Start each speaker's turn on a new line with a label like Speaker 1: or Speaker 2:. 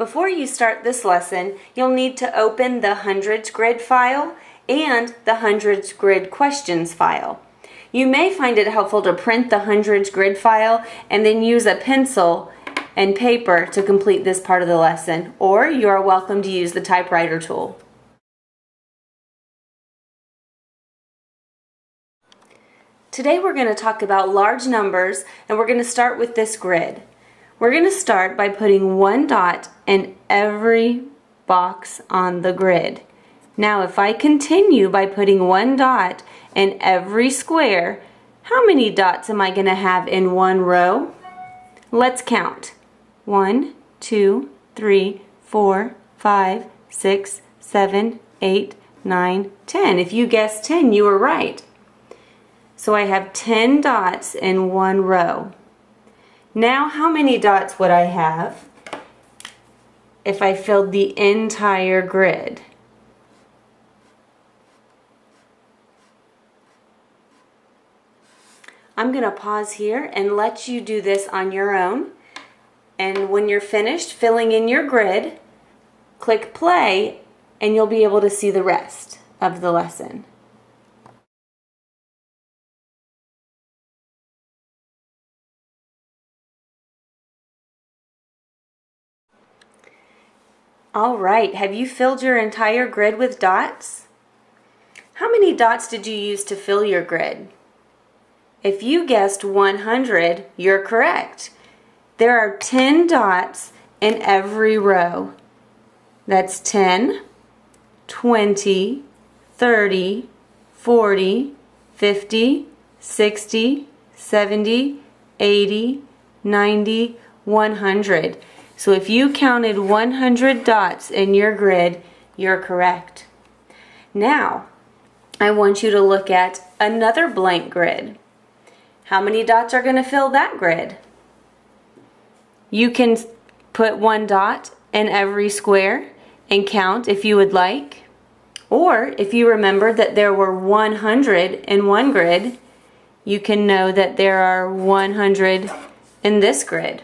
Speaker 1: Before you start this lesson, you'll need to open the hundreds grid file and the hundreds grid questions file. You may find it helpful to print the hundreds grid file and then use a pencil and paper to complete this part of the lesson, or you are welcome to use the typewriter tool. Today we're going to talk about large numbers, and we're going to start with this grid. We're going to start by putting one dot in every box on the grid. Now if I continue by putting one dot in every square, how many dots am I going to have in one row? Let's count. 1, 2, 3, 4, 5, 6, 7, 8, 9, 10. If you guessed 10, you were right. So I have 10 dots in one row. Now how many dots would I have if I filled the entire grid? I'm going to pause here and let you do this on your own. And when you're finished filling in your grid, click play and you'll be able to see the rest of the lesson. All right, have you filled your entire grid with dots? How many dots did you use to fill your grid? If you guessed 100, you're correct. There are 10 dots in every row. That's 10, 20, 30, 40, 50, 60, 70, 80, 90, 100. So if you counted 100 dots in your grid, you're correct. Now, I want you to look at another blank grid. How many dots are going to fill that grid? You can put one dot in every square and count if you would like. Or if you remember that there were 100 in one grid, you can know that there are 100 in this grid.